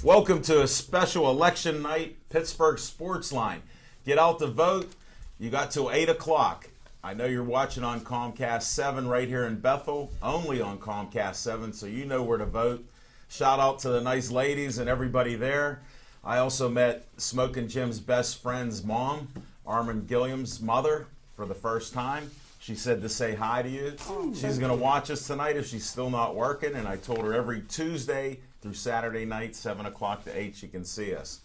Welcome to a special election night, Pittsburgh Sports Line. Get out to vote. You got till 8 o'clock. I know you're watching on Comcast 7 right here in Bethel, only on Comcast 7, so you know where to vote. Shout out to the nice ladies and everybody there. I also met Smoking Jim's best friend's mom, Armin Gilliam's mother, for the first time. She said to say hi to you. She's going to watch us tonight if she's still not working, and I told her every Tuesday through Saturday night, 7 o'clock to 8, she can see us.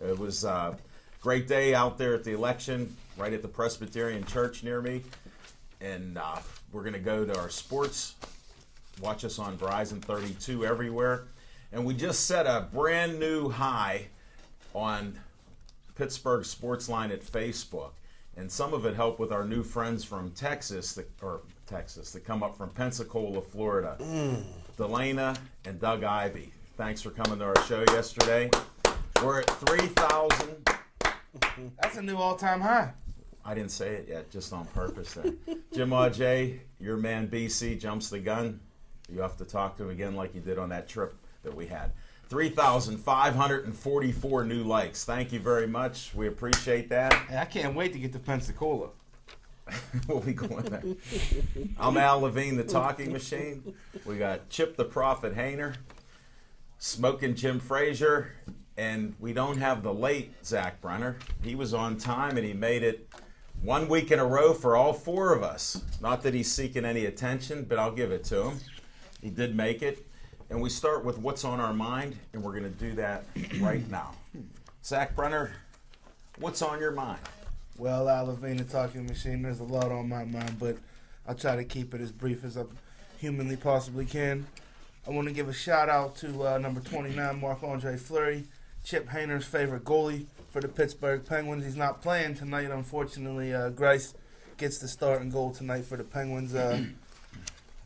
It was a great day out there at the election, right at the Presbyterian Church near me, and we're going to go to our sports. Watch us on Verizon 32 everywhere. And we just set a brand new high on Pittsburgh Sports Line at Facebook. And some of it helped with our new friends from Texas that come up from Pensacola, Florida. Delana and Doug Ivy. Thanks for coming to our show yesterday. We're at 3,000. That's a new all-time high. I didn't say it yet, just on purpose there. Jim Ajay, your man BC, jumps the gun. You have to talk to him again like you did on that trip that we had. 3,544 new likes. Thank you very much. We appreciate that. Hey, I can't wait to get to Pensacola. We'll be going there. I'm Al Levine, the talking machine. We got Chip the Prophet Hayner, Smoking Jim Frazier, and we don't have the late Zach Brenner. He was on time, and he made it 1 week in a row for all four of us. Not that he's seeking any attention, but I'll give it to him. He did make it. And we start with what's on our mind, and we're going to do that right now. Zach Brenner, what's on your mind? Well, Al Levine, the talking machine, there's a lot on my mind, but I'll try to keep it as brief as I humanly possibly can. I want to give a shout-out to number 29, Marc-Andre Fleury, Chip Hayner's favorite goalie for the Pittsburgh Penguins. He's not playing tonight, unfortunately. Grice gets the start and goal tonight for the Penguins.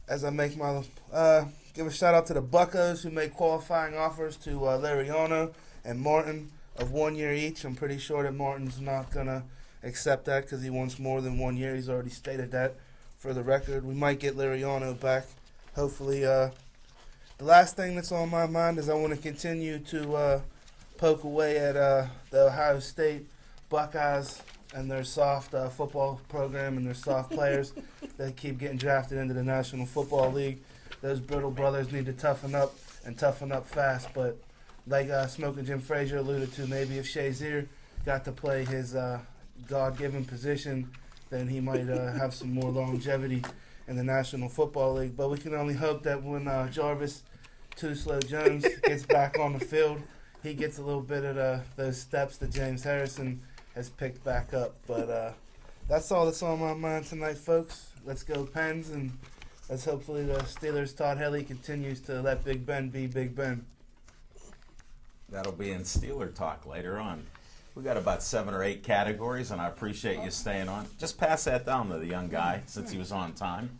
As I make my... give a shout-out to the Buccos who made qualifying offers to Lariano and Martin of 1 year each. I'm pretty sure that Martin's not going to accept that because he wants more than 1 year. He's already stated that for the record. We might get Lariano back, hopefully. The last thing that's on my mind is I want to continue to poke away at the Ohio State Buckeyes and their soft football program and their soft players that keep getting drafted into the National Football League. Those Brittle brothers need to toughen up and toughen up fast. But like Smoking Jim Frazier alluded to, maybe if Shazier got to play his God-given position, then he might have some more longevity in the National Football League. But we can only hope that when Jarvis Too Slow Jones gets back on the field, he gets a little bit of those steps that James Harrison has picked back up. But that's all that's on my mind tonight, folks. Let's go Pens, and as hopefully the Steelers' Todd Haley continues to let Big Ben be Big Ben. That'll be in Steeler talk later on. We got about 7 or 8 categories, and I appreciate you staying on. Just pass that down to the young guy since he was on time.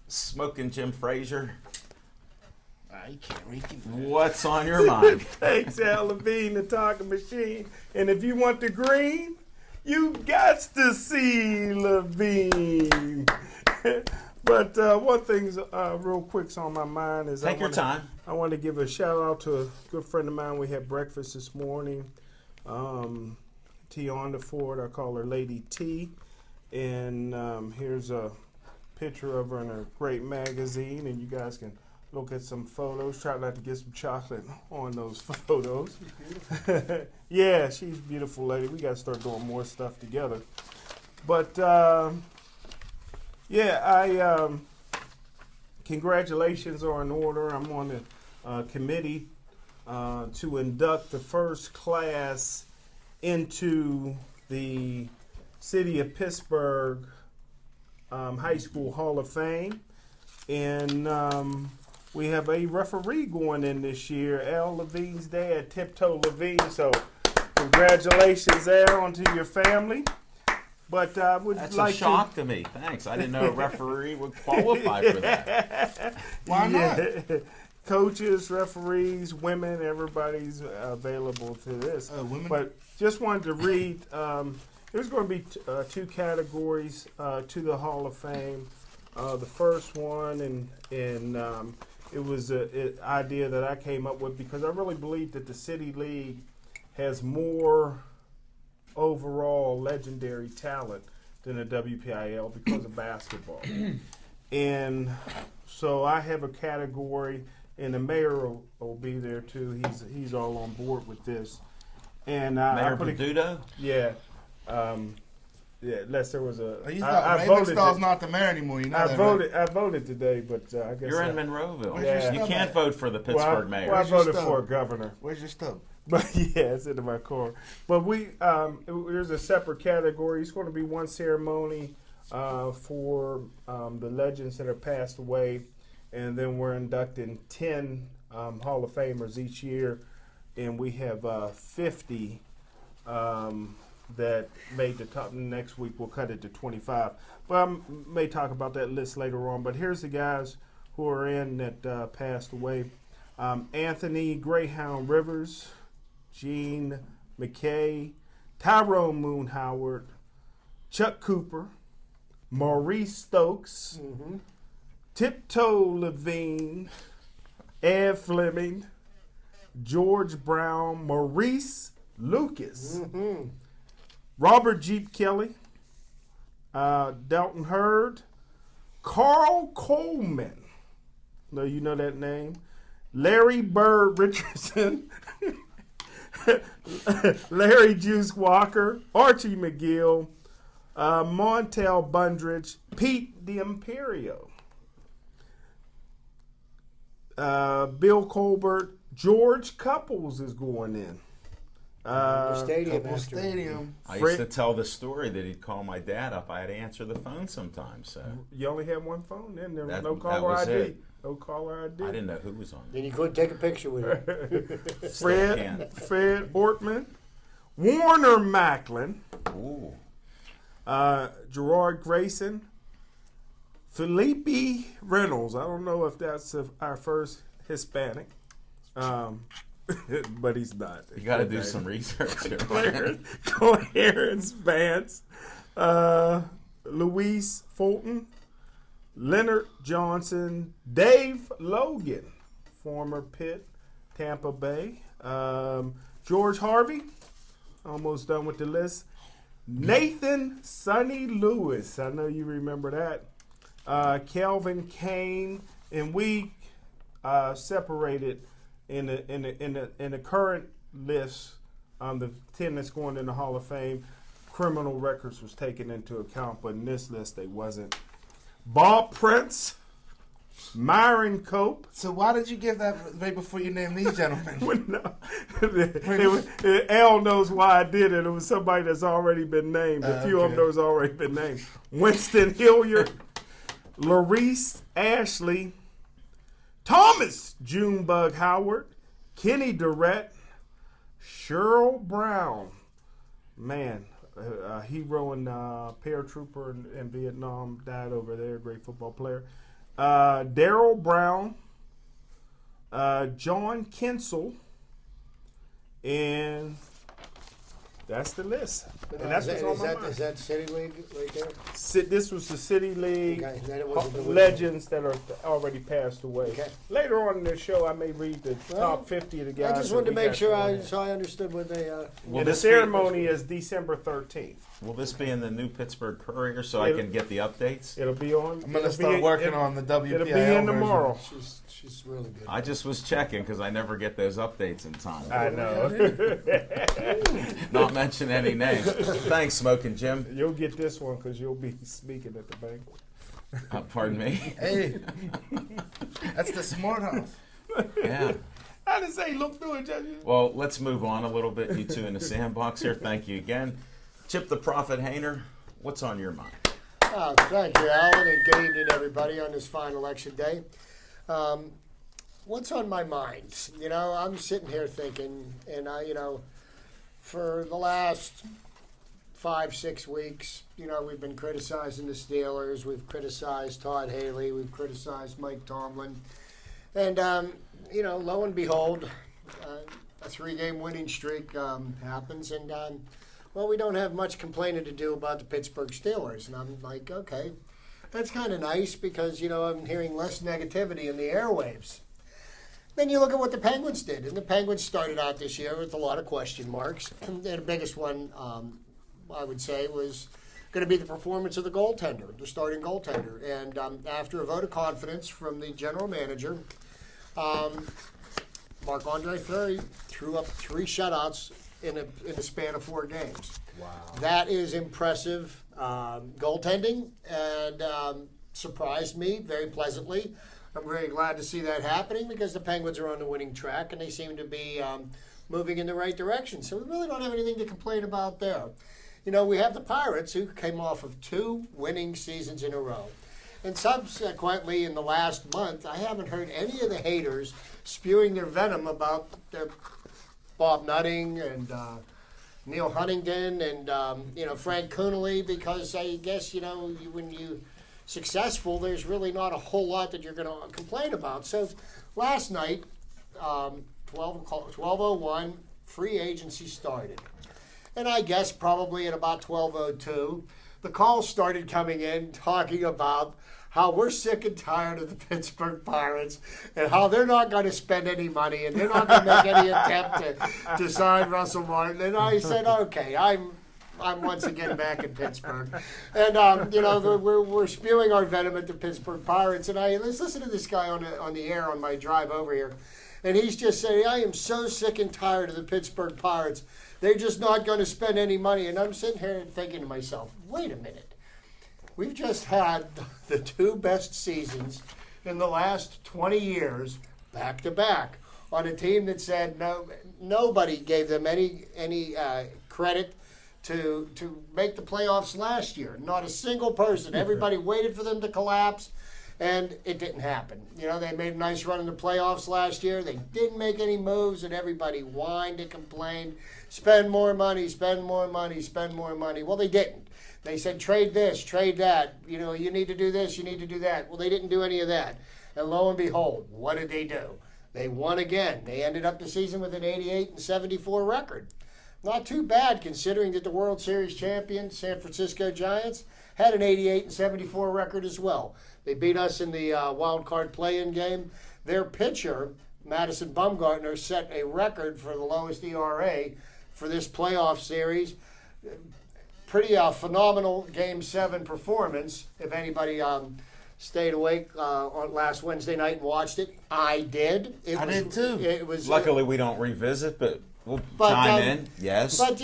Smoking Jim Frazier. You can't read it. What's on your mind? Thanks, Al Levine, the talking machine. And if you want the green, you got to see Levine. But one thing's real quick's on my mind is Take your time. I want to give a shout out to a good friend of mine. We had breakfast this morning. Tiana Ford, I call her Lady T. And here's a picture of her in a great magazine, and you guys can look at some photos. Try not to get some chocolate on those photos. Yeah, she's a beautiful lady. We got to start doing more stuff together. But, congratulations are in order. I'm on the committee to induct the first class into the City of Pittsburgh High School Hall of Fame. And we have a referee going in this year, Al Levine's dad, Tiptoe Levine. So congratulations, Al, and to your family. But I would That's like a shock to me. Thanks. I didn't know a referee would qualify for that. Why not? Coaches, referees, women, everybody's available to this. Women? But just wanted to read, there's going to be 2 categories to the Hall of Fame. The first one is it was an idea that I came up with because I really believe that the City League has more overall legendary talent than the WPIL because of basketball. And so I have a category, and the mayor will be there too. He's all on board with this. And Mayor Peduto? Yeah. Yeah, unless there was a. He's I not, voted. Ravenstall's not the mayor anymore. You know I that, voted. Right? I voted today, but I guess You're in Monroeville. Yeah. You can't vote for the Pittsburgh mayor. Well, I Where's your voted stub? for a governor. Where's your stub? But yeah, it's in my car. But there's a separate category. It's going to be one ceremony for the legends that have passed away, and then we're inducting 10 Hall of Famers each year, and we have 50 that made the top. Next week we'll cut it to 25. But I may talk about that list later on. But here's the guys who are in that passed away. Anthony Greyhound Rivers, Gene McKay, Tyrone Moon Howard, Chuck Cooper, Maurice Stokes, Tiptoe Levine, Ed Fleming, George Brown, Maurice Lucas, Robert Jeep Kelly, Dalton Hurd, Carl Coleman. No, you know that name. Larry Bird Richardson, Larry Juice Walker, Archie McGill, Montel Bundridge, Pete D'Imperio, Bill Colbert, George Couples is going in. Stadium. I used to tell the story that he'd call my dad up. I had to answer the phone sometimes. So You only had one phone, then there was That- no that caller was ID. it. No caller ID. I didn't know who was on Then it. you couldn't take a picture with him. Still can't. Fred Ortman, Warner Macklin, Ooh. Gerard Grayson, Felipe Reynolds. I don't know if that's our first Hispanic, but he's not. You got to do some research here. Clarence Vance, Luis Fulton, Leonard Johnson, Dave Logan, former Pitt, Tampa Bay, George Harvey, almost done with the list. Nathan Sonny Lewis, I know you remember that. Kelvin Kane, and we separated in the current list. The 10 that's going in the Hall of Fame, criminal records was taken into account, but in this list they wasn't. Bob Prince, Myron Cope. So why did you give that right before you named these gentlemen? Al knows why I did it. It was somebody that's already been named. A few of them that's already been named. Winston Hilliard, Larice Ashley, Thomas Junebug Howard, Kenny Durrett, Cheryl Brown. Man, a hero and paratrooper in Vietnam, died over there, great football player. Daryl Brown, John Kinsel, and that's the list. And that's what's on my mind. Is that City League right there? This was the City League Okay, then it wasn't the legends that are already passed away. Okay. Later on in the show, I may read the Well, top 50 of the guys. I just that wanted to we make got sure going in. so I understood what they. Will And the this be- ceremony is December 13th. Will this be in the New Pittsburgh Courier so I can get the updates? It'll be on. I'm gonna start working on the WPIL It'll be in version. tomorrow. She's really good. I just was checking because I never get those updates in time. I know. Not mention any names. Thanks, Smoking Jim. You'll get this one because you'll be speaking at the bank. Pardon me. Hey, that's the smart house. Yeah. I didn't say look through it, Judge. Well, let's move on a little bit. You two in the sandbox here. Thank you again. Chip the Prophet Hayner, what's on your mind? Thank you, Alan, and good evening, everybody, on this fine election day. What's on my mind? You know, I'm sitting here thinking, and for the last 5-6 weeks, we've been criticizing the Steelers, we've criticized Todd Haley, we've criticized Mike Tomlin, and lo and behold, a 3-game winning streak happens, and well, we don't have much complaining to do about the Pittsburgh Steelers. And I'm like, okay, that's kind of nice because, I'm hearing less negativity in the airwaves. Then you look at what the Penguins did, and the Penguins started out this year with a lot of question marks. And the biggest one, I would say, was going to be the performance of the goaltender, the starting goaltender. And after a vote of confidence from the general manager, Marc-Andre Fleury threw up 3 shutouts in the span of 4 games. Wow. That is impressive goaltending, and surprised me very pleasantly. I'm very glad to see that happening because the Penguins are on the winning track and they seem to be moving in the right direction. So we really don't have anything to complain about there. You know, we have the Pirates who came off of 2 winning seasons in a row. And subsequently, in the last month, I haven't heard any of the haters spewing their venom about their Bob Nutting and Neil Huntington and Frank Coonelly, because I guess when you successful, there's really not a whole lot that you're going to complain about. So last night, 12:01, free agency started. And I guess probably at about 12:02, the calls started coming in talking about how we're sick and tired of the Pittsburgh Pirates and how they're not going to spend any money and they're not going to make any attempt to sign Russell Martin. And I said, okay, I'm once again back in Pittsburgh. And, we're spewing our venom at the Pittsburgh Pirates. And let's listen to this guy on the air on my drive over here. And he's just saying, I am so sick and tired of the Pittsburgh Pirates. They're just not going to spend any money. And I'm sitting here thinking to myself, wait a minute. We've just had the 2 best seasons in the last 20 years back to back on a team that said nobody gave them any credit to make the playoffs last year. Not a single person. Everybody waited for them to collapse, and it didn't happen. They made a nice run in the playoffs last year. They didn't make any moves, and everybody whined and complained. Spend more money, spend more money, spend more money. Well, they didn't. They said, trade this, trade that. You need to do this, you need to do that. Well, they didn't do any of that. And lo and behold, what did they do? They won again. They ended up the season with an 88-74 record. Not too bad considering that the World Series champion, San Francisco Giants, had an 88-74 record as well. They beat us in the wild card play-in game. Their pitcher, Madison Bumgarner, set a record for the lowest ERA for this playoff series. Pretty phenomenal Game 7 performance. If anybody stayed awake on last Wednesday night and watched it, I did. I did too. It was Luckily, we don't revisit, but we'll chime in. Yes. But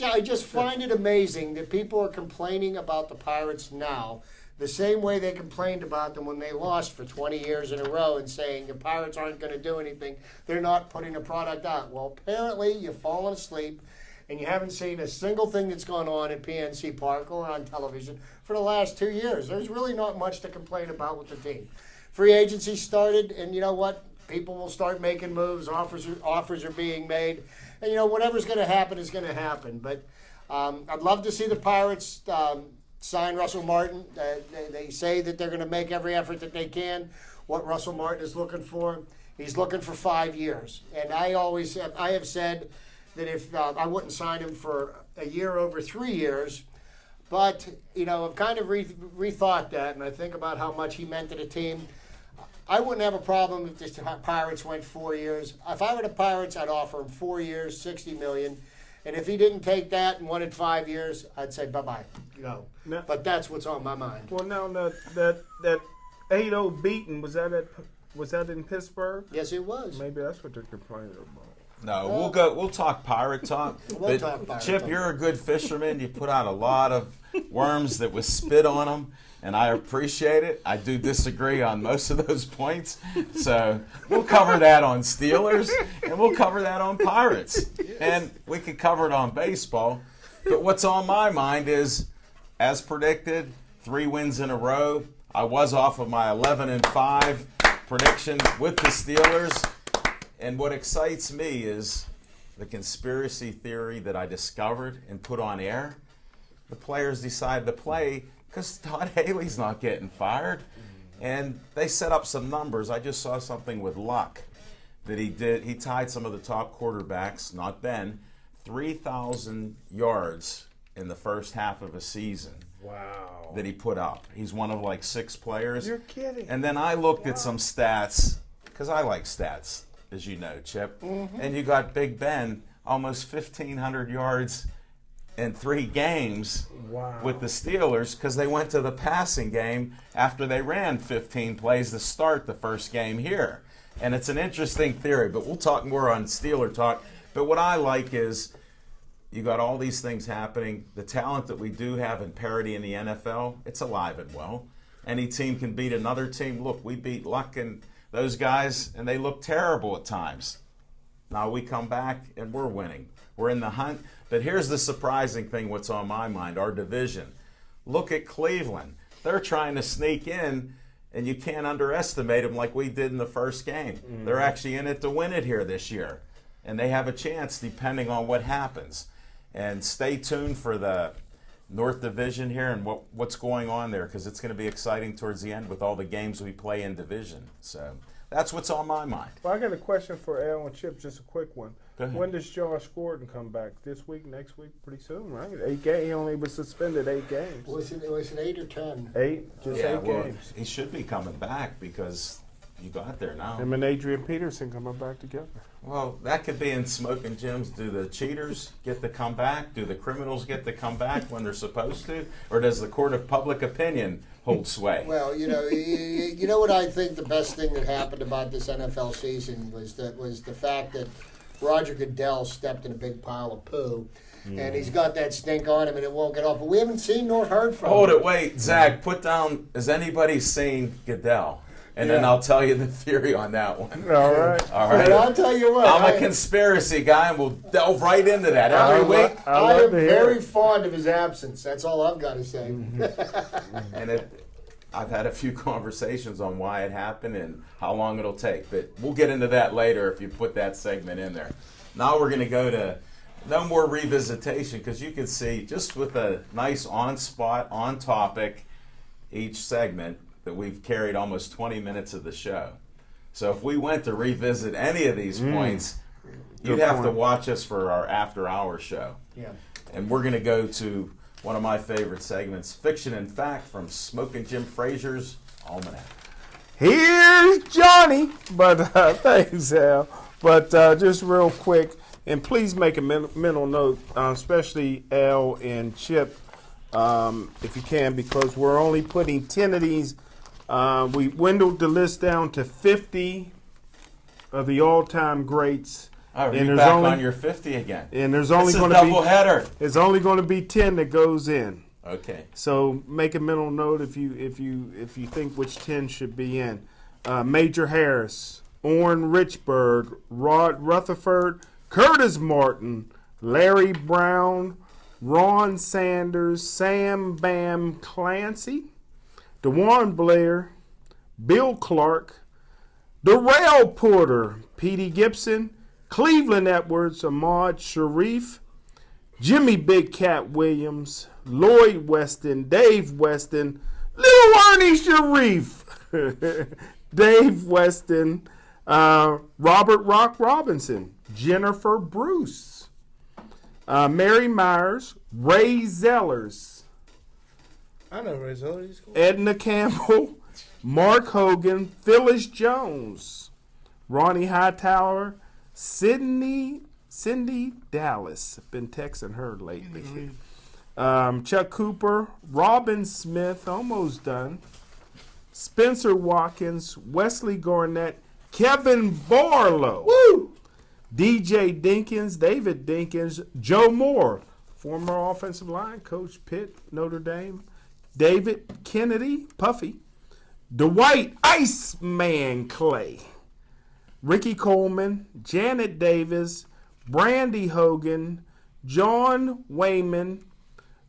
I just find it amazing that people are complaining about the Pirates now the same way they complained about them when they lost for 20 years in a row and saying the Pirates aren't going to do anything. They're not putting a product out. Well, apparently you've fallen asleep and you haven't seen a single thing that's gone on at PNC Park or on television for the last 2 years. There's really not much to complain about with the team. Free agency started, and you know what? People will start making moves. Offers are being made. And, whatever's going to happen is going to happen. But I'd love to see the Pirates sign Russell Martin. They say that they're going to make every effort that they can. What Russell Martin is looking for, he's looking for 5 years. And I have said that if I wouldn't sign him for a year over 3 years, but I've kind of rethought that, and I think about how much he meant to the team. I wouldn't have a problem if the Pirates went 4 years. If I were the Pirates, I'd offer him 4 years, $60 million, and if he didn't take that and wanted 5 years, I'd say bye-bye. Now, but that's what's on my mind. well, now that 8-0 beating, was that in Pittsburgh? Yes, it was. Maybe that's what they're complaining about. No, we'll talk pirate talk. We'll talk pirate Chip, talk. you're a good fisherman. You put out a lot of worms that was spit on them, and I appreciate it. I do disagree on most of those points. So we'll cover that on Steelers, and we'll cover that on Pirates. And we could cover it on baseball. But what's on my mind is, as predicted, 3 wins in a row. I was off of my 11-5 prediction with the Steelers. And what excites me is the conspiracy theory that I discovered and put on air. The players decided to play because Todd Haley's not getting fired. And they set up some numbers. I just saw something with Luck that he did. He tied some of the top quarterbacks, not Ben, 3,000 yards in the first half of a season. Wow. That he put up. He's one of like 6 players. You're kidding. And then I looked at some stats because I like stats, as you know, Chip. Mm-hmm. And you got Big Ben, almost 1,500 yards in 3 games Wow. with the Steelers because they went to the passing game after they ran 15 plays to start the first game here. And it's an interesting theory, but we'll talk more on Steeler talk. But what I like is you got all these things happening. The talent that we do have in parity in the NFL, it's alive and well. Any team can beat another team. Look, we beat Luck and those guys, and they look terrible at times. Now we come back, and we're winning. We're in the hunt. But here's the surprising thing, what's on my mind, our division. Look at Cleveland. They're trying to sneak in, and you can't underestimate them like we did in the first game. They're actually in it to win it here this year. And they have a chance depending on what happens. And stay tuned for the North Division here and what's going on there, because it's going to be exciting towards the end with all the games we play in division. So that's what's on my mind. Well, I got a question for Al and Chip, just a quick one. Go ahead. When does Josh Gordon come back? This week, next week? Pretty soon, right? 8 games. He only was suspended 8 games. Was it 8 or 10? 8? Just 8 well, games. he should be coming back because you got there now. Him and Adrian Peterson coming back together. Well, that could be in smoking gyms. Do the cheaters get to come back? Do the criminals get to come back when they're supposed to? Or does the court of public opinion hold sway? Well, you know what I think the best thing that happened about this NFL season was the fact that Roger Goodell stepped in a big pile of poo, and he's got that stink on him, and it won't get off. But we haven't seen nor heard from him. Hold it, wait, Zach, put down, has anybody seen Goodell? And then I'll tell you the theory on that one. All right. All But right? I'll tell you what. I'm a conspiracy guy, and we'll delve right into that every week. I am to hear very it. fond of his absence. That's all I've got to say. And I've had a few conversations on why it happened and how long it'll take. But we'll get into that later if you put that segment in there. Now we're going to go to no more revisitation, because you can see just with a nice on-spot, on-topic each segment that we've carried almost 20 minutes of the show. So if we went to revisit any of these points, you'd Good have to point. watch us for our after-hour show. Yeah. And we're going to go to one of my favorite segments, Fiction and Fact, from Smoking Jim Frazier's Almanac. Here's Johnny. But thanks, Al. But just real quick, and please make a mental note, especially Al and Chip, if you can, because we're only putting 10 of these. We dwindled the list down to 50 of the all-time greats. Oh, And you're there's back only- on your 50 again. And there's only It's a going to double be header. there's only going to be 10 that goes in. Okay. So make a mental note if you think which 10 should be in. Major Harris, Orrin Richburg, Rod Rutherford, Curtis Martin, Larry Brown, Ron Sanders, Sam Bam Clancy, DeJuan Blair, Bill Clark, Darrell Porter, Petey Gibson, Cleveland Edwards, Ahmad Sharif, Jimmy Big Cat Williams, Lloyd Weston, Dave Weston, Little Ernie Sharif, Dave Weston, Robert Rock Robinson, Jennifer Bruce, Mary Myers, Ray Zellers, I know Ray Zeller. He's cool. Edna Campbell, Mark Hogan, Phyllis Jones, Ronnie Hightower, Cindy Dallas. Been texting her lately. Chuck Cooper, Robin Smith, almost done. Spencer Watkins, Wesley Garnett, Kevin Barlow. Woo! DJ Dinkins, David Dinkins, Joe Moore, former offensive line coach, Pitt, Notre Dame. David Kennedy, Puffy. Dwight Iceman Clay. Ricky Coleman, Janet Davis, Brandy Hogan, John Wayman,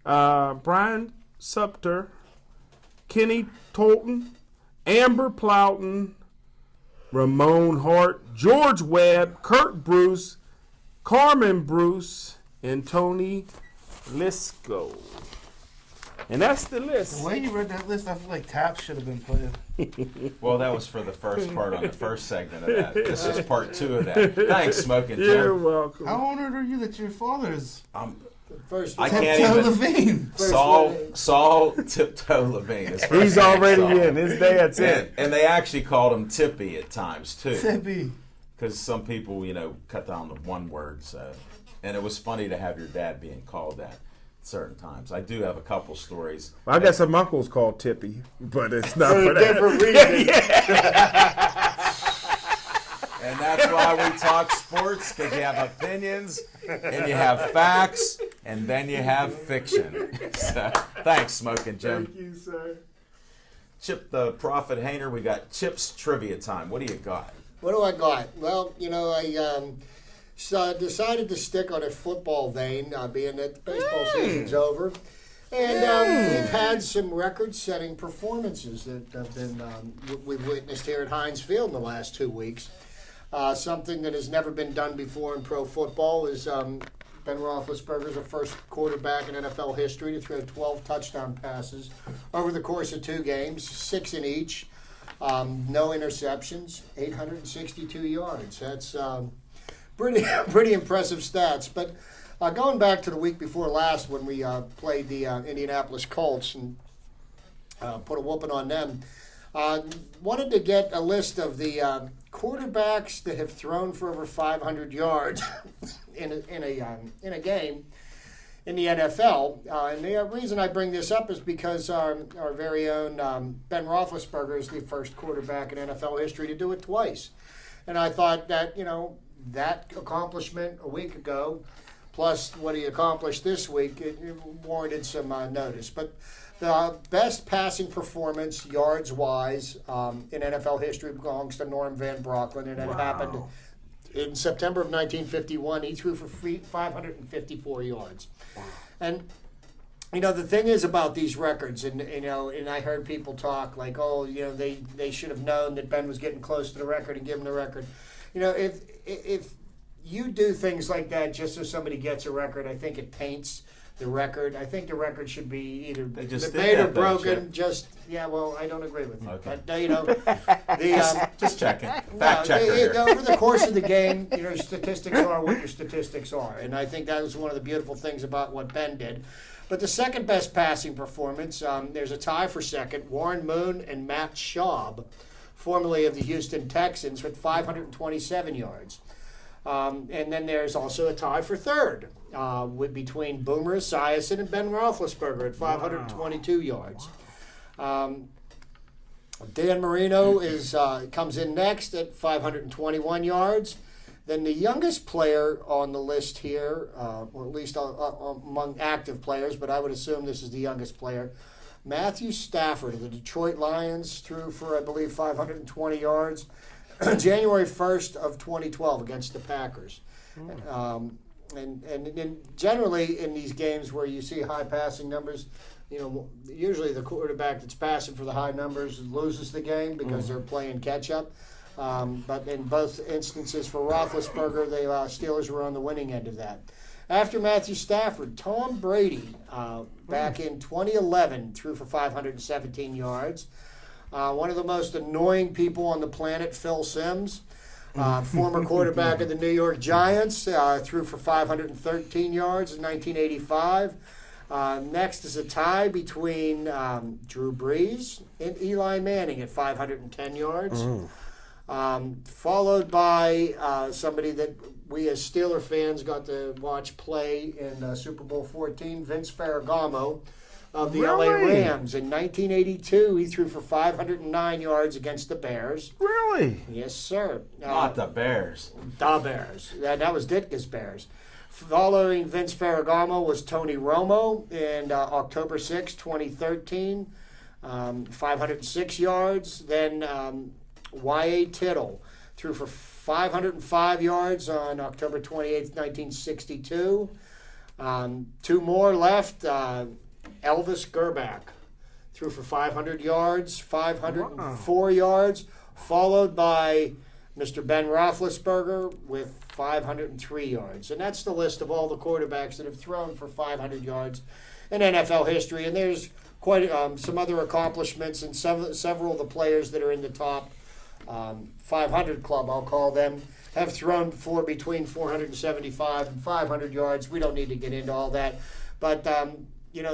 Brian Supter, Kenny Tolton, Amber Plowton, Ramon Hart, George Webb, Kurt Bruce, Carmen Bruce, and Tony Lisco. And that's the list. The way you read that list, I feel like Taps should have been playing. Well, that was for the first part on the first segment of that. This is part 2 of that. Thanks, Smoking You're Jim. welcome. How honored are you that your father is? I'm First, I can't Tiptoe even. Levine. Saul Tiptoe Levine. His first He's name, already Saul. in. His dad's in. And they actually called him Tippy at times too, Tippy. because some people, cut down to one word. So, and it was funny to have your dad being called that certain times. I do have a couple stories. I got some uncles called Tippy, but it's not for for a that. different reason. And that's why we talk sports, because you have opinions, and you have facts, and then you have fiction. So, thanks, Smoking Jim. Thank you, sir. Chip the Prophet Hainer, we got Chip's trivia time. What do you got? What do I got? Well, I decided to stick on a football vein, being that baseball season's over. And we've had some record-setting performances that have been we've witnessed here at Heinz Field in the last 2 weeks. Something that has never been done before in pro football is Ben Roethlisberger is the first quarterback in NFL history to throw 12 touchdown passes over the course of 2 games, 6 in each, no interceptions, 862 yards. That's pretty impressive stats. But going back to the week before last when we played the Indianapolis Colts and put a whooping on them, wanted to get a list of the quarterbacks that have thrown for over 500 yards in a game in the NFL. And the reason I bring this up is because our very own Ben Roethlisberger is the first quarterback in NFL history to do it twice. And I thought that, that accomplishment a week ago, plus what he accomplished this week, it warranted some notice. But the best passing performance, yards-wise, in NFL history belongs to Norm Van Brocklin, and it happened in September of 1951. He threw for 554 yards. Wow. And, the thing is about these records, and I heard people talk like, they should have known that Ben was getting close to the record and give him the record. If you do things like that just so somebody gets a record, I think it paints the record. I think the record should be either debated or broken. I don't agree with you. Okay. But, Just checking. Fact checker here. Over the course of the game, your statistics are what your statistics are. And I think that was one of the beautiful things about what Ben did. But the second best passing performance, there's a tie for second. Warren Moon and Matt Schaub, formerly of the Houston Texans, with 527 yards. And then there's also a tie for third between Boomer Esiason and Ben Roethlisberger at 522 yards. Dan Marino comes in next at 521 yards. Then the youngest player on the list here, or at least among active players, but I would assume this is the youngest player, Matthew Stafford of the Detroit Lions, threw for, I believe, 520 yards. January 1st of 2012 against the Packers. And generally in these games where you see high passing numbers, usually the quarterback that's passing for the high numbers loses the game because they're playing catch up. But in both instances for Roethlisberger, the Steelers were on the winning end of that. After Matthew Stafford, Tom Brady, back in 2011, threw for 517 yards. One of the most annoying people on the planet, Phil Simms, former quarterback of the New York Giants, threw for 513 yards in 1985. Next is a tie between Drew Brees and Eli Manning at 510 yards. Followed by somebody that we as Steeler fans got to watch play in Super Bowl 14, Vince Ferragamo of the LA Rams. In 1982, he threw for 509 yards against the Bears. Really? Yes, sir. Not the Bears. The Bears. That was Ditka's Bears. Following Vince Ferragamo was Tony Romo in October 6, 2013, 506 yards. Then Y.A. Tittle threw for 505 yards on October 28, 1962. 2 more left. Elvis Gerbach threw for 500 yards, 504 yards, followed by Mr. Ben Roethlisberger with 503 yards. And that's the list of all the quarterbacks that have thrown for 500 yards in NFL history. And there's quite some other accomplishments and several of the players that are in the top 500 Club, I'll call them, have thrown for between 475 and 500 yards. We don't need to get into all that. But,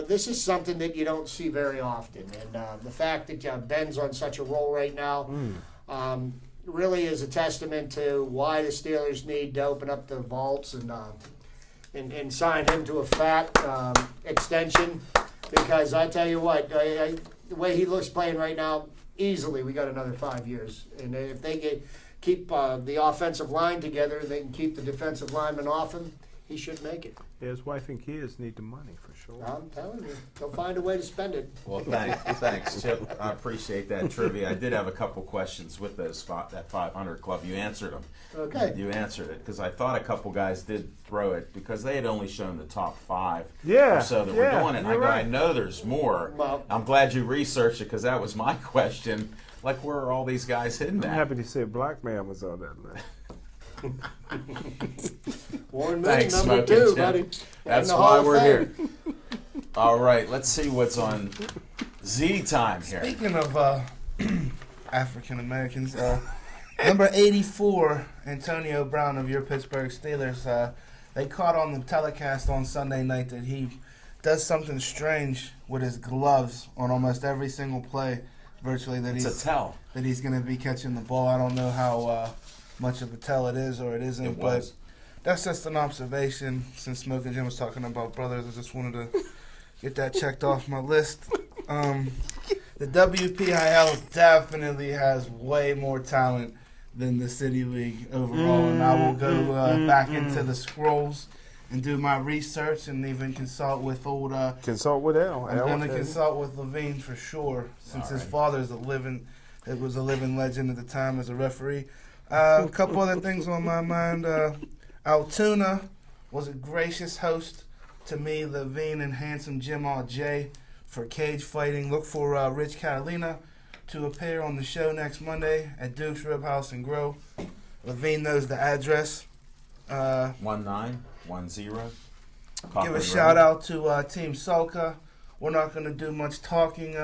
this is something that you don't see very often. And the fact that Ben's on such a roll right now really is a testament to why the Steelers need to open up the vaults and sign him to a fat extension. Because I tell you what, the way he looks playing right now, easily we got another 5 years. And if they keep the offensive line together, they can keep the defensive linemen off him, he should make it. Yeah, his wife and kids need the money for sure. I'm telling you, they'll find a way to spend it. Well, thanks, Chip. I appreciate that trivia. I did have a couple questions with that 500 Club. You answered them. Okay. You answered it because I thought a couple guys did throw it because they had only shown the top 5 Yeah, or so that yeah, were doing it. you're right. I know there's more. Well- I'm glad you researched it because that was my question. Like, where are all these guys hidden I'm at? happy to say a black man was on that list. Warren Moon, Thanks, number Smoking 2, Jim. buddy. That's In the why Hall of we're Fame. here. All right, let's see what's on Z time here. Speaking of African Americans, number 84, Antonio Brown of your Pittsburgh Steelers, they caught on the telecast on Sunday night that he does something strange with his gloves on almost every single play, virtually, that It's a tell. he's going to be catching the ball. I don't know how much of a tell it is or it isn't, It but was. that's just an observation. Since Smoking Jim was talking about brothers, I just wanted to get that checked off my list. The WPIL definitely has way more talent than the City League overall, and I will go back into the scrolls and do my research and even consult with old. Consult with Al. I'm Al going to and- consult with Levine for sure, since his Alright. father's was a living legend at the time as a referee. A couple other things on my mind. Altoona was a gracious host to me, Levine, and handsome Jim R.J. for cage fighting. Look for Rich Catalina to appear on the show next Monday at Duke's Rib House and Grill. Levine knows the address. 1910. Give a shout out to Team Sulka. We're not going to do much talking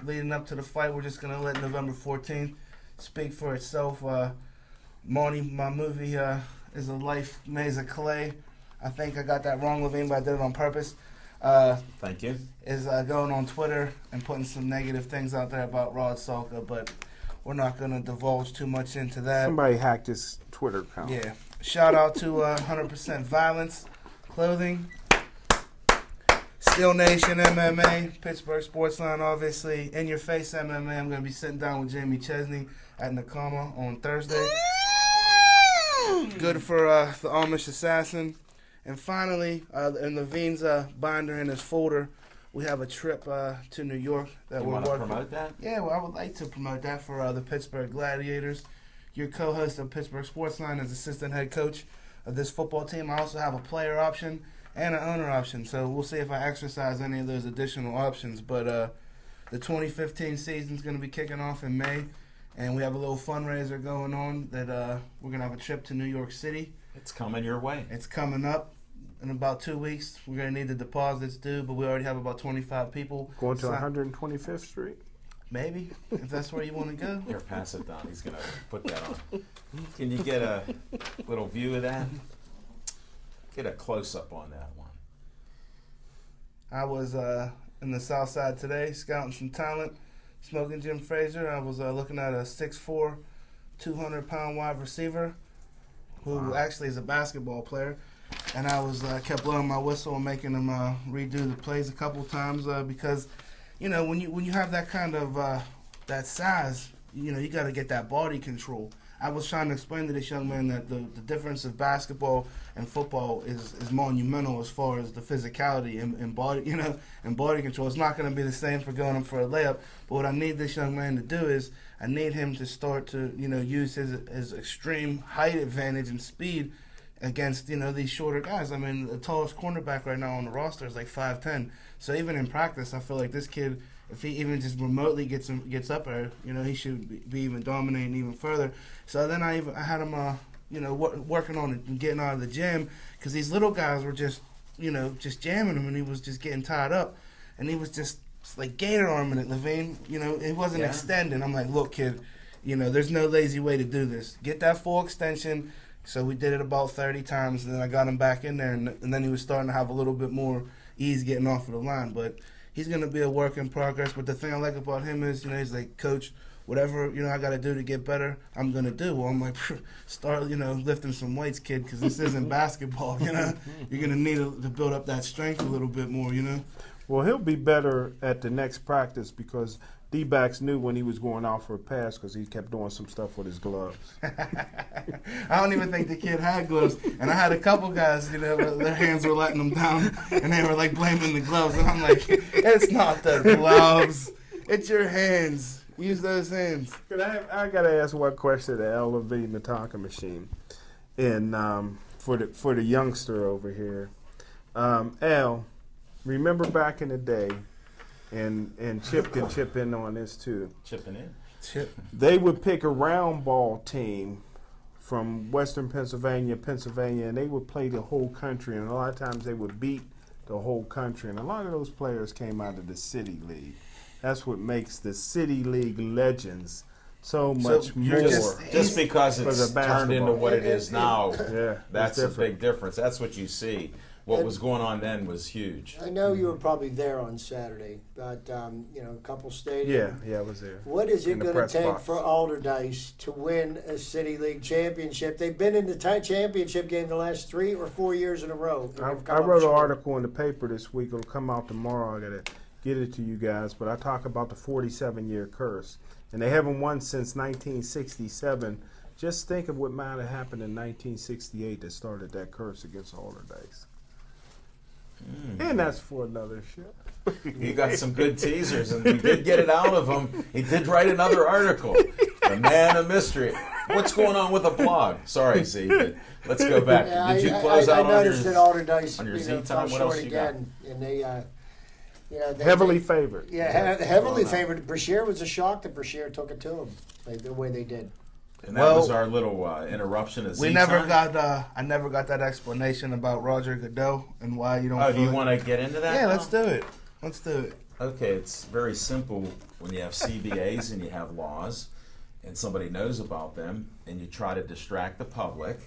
leading up to the fight. We're just going to let November 14th speak for itself. Marty, my movie is a life maze of clay. I think I got that wrong, Levine, but I did it on purpose. Thank you. Is going on Twitter and putting some negative things out there about Rod Sulka, but we're not going to divulge too much into that. Somebody hacked his Twitter account. Yeah. Shout out to 100% Violence Clothing, Steel Nation MMA, Pittsburgh Sportsline, obviously. In Your Face MMA. I'm going to be sitting down with Jamie Chesney at Nakama on Thursday. Good for the Amish Assassin. And finally, in Levine's binder in his folder, we have a trip to New York that You we're want to working. promote that? Yeah, well, I would like to promote that for the Pittsburgh Gladiators. Your co-host of Pittsburgh Sportsline is assistant head coach of this football team. I also have a player option and an owner option, so we'll see if I exercise any of those additional options. But the 2015 season is going to be kicking off in May, and we have a little fundraiser going on that we're going to have a trip to New York City. It's coming your way. It's coming up in about 2 weeks. We're going to need the deposits due, but we already have about 25 people. Going to Si- 125th Street. Maybe, if that's where you want to go. Here, pass it down. He's going to put that on. Can you get a little view of that? Get a close-up on that one. I was in the South Side today, scouting some talent, smoking Jim Frazier. I was looking at a 6'4", 200-pound wide receiver who actually is a basketball player. And I was kept blowing my whistle and making him redo the plays a couple times because, you know, when you have that kind of that size, you know, you got to get that body control. I was trying to explain to this young man that the difference of basketball and football is monumental as far as the physicality and body, you know, and body control. It's not going to be the same for going in for a layup. But what I need this young man to do is I need him to start to, you know, use his extreme height advantage and speed against, you know, these shorter guys. I mean, the tallest cornerback right now on the roster is like 5'10". So even in practice, I feel like this kid, if he even just remotely gets up there, you know, he should be even dominating even further. So then I had him, you know, working on it and getting out of the gym because these little guys were just, you know, just jamming him and he was just getting tied up. And he was just like gator arming it, Levine. You know, it wasn't extending. I'm like, look, kid, there's no lazy way to do this. Get that full extension. So we did it about 30 times, and then I got him back in there, and then he was starting to have a little bit more ease getting off of the line. But he's going to be a work in progress. But the thing I like about him is, he's like, Coach, whatever, I got to do to get better, I'm going to do. Well, I'm like, start, lifting some weights, kid, because this isn't basketball, You're going to need to build up that strength a little bit more, Well, he'll be better at the next practice because D-backs knew when he was going out for a pass because he kept doing some stuff with his gloves. I don't even think the kid had gloves. And I had a couple guys, their hands were letting them down, and they were, like, blaming the gloves. And I'm like, it's not the gloves. It's your hands. Use those hands. I got to ask one question to Al Levine, the Tonka Machine, and for the youngster over here. Al, remember back in the day, and Chip can chip in on this too. Chipping in. Chip. They would pick a round ball team from Western Pennsylvania, and they would play the whole country, and a lot of times they would beat the whole country, and a lot of those players came out of the City League. That's what makes the City League legends so much more. Just because it's turned into what it is now, Yeah, that's a different. big difference. That's what you see. What was going on then was huge. I know you were probably there on Saturday, but a couple stadiums. Yeah, I was there. What is it In the going to press take box. for Alderdice to win a City League championship? They've been in the championship game the last 3 or 4 years in a row. I wrote an article in the paper this week. It'll come out tomorrow. I got to get it to you guys. But I talk about the 47-year curse. And they haven't won since 1967. Just think of what might have happened in 1968 that started that curse against Alderdice. And that's for another show. You got some good teasers, and we did get it out of him. He did write another article. The man of mystery. What's going on with the blog? Sorry, Z, but let's go back. Yeah, Did you close out I noticed that on Alderdice your Z fell time? What else short you got? again, and they Heavily favored. Yeah, heavily favored. Brashear was a shock that Brashear took it to him the way they did. And that was our little interruption of Z We never time. got. I never got that explanation about Roger Goodell and why you don't. Oh, feel do you it. want to get into that? Yeah, now? let's do it. Let's do it. Okay, it's very simple when you have CBAs and you have laws and somebody knows about them and you try to distract the public.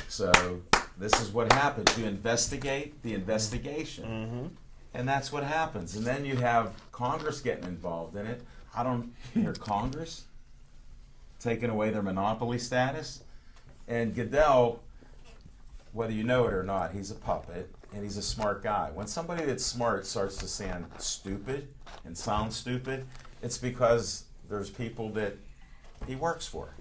So this is what happens. You investigate the investigation. And that's what happens. And then you have Congress getting involved in it. I don't hear Congress taking away their monopoly status. And Goodell, whether you know it or not, he's a puppet. And he's a smart guy. When somebody that's smart starts to sound stupid and sound stupid, it's because there's people that he works for.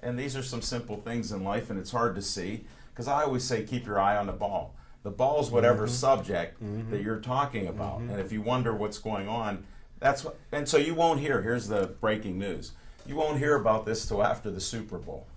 And these are some simple things in life, and it's hard to see. Because I always say keep your eye on the ball. The ball is whatever subject that you're talking about. And if you wonder what's going on, that's what. And so you won't hear, here's the breaking news. You won't hear about this till after the Super Bowl.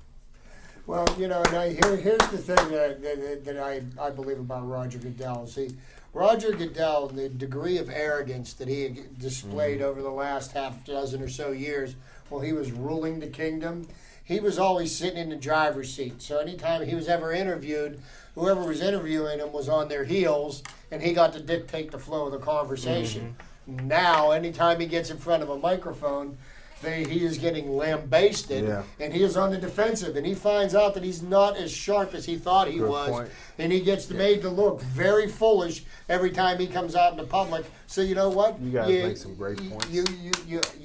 Well, and here's the thing that I believe about Roger Goodell. See, Roger Goodell, the degree of arrogance that he displayed over the last half dozen or so years while he was ruling the kingdom, he was always sitting in the driver's seat. So anytime he was ever interviewed, whoever was interviewing him was on their heels, and he got to dictate the flow of the conversation. Now, anytime he gets in front of a microphone, he is getting lambasted, and he is on the defensive, and he finds out that he's not as sharp as he thought he was, and he gets made to look very foolish every time he comes out in the public. So you know what? You guys make some great points. You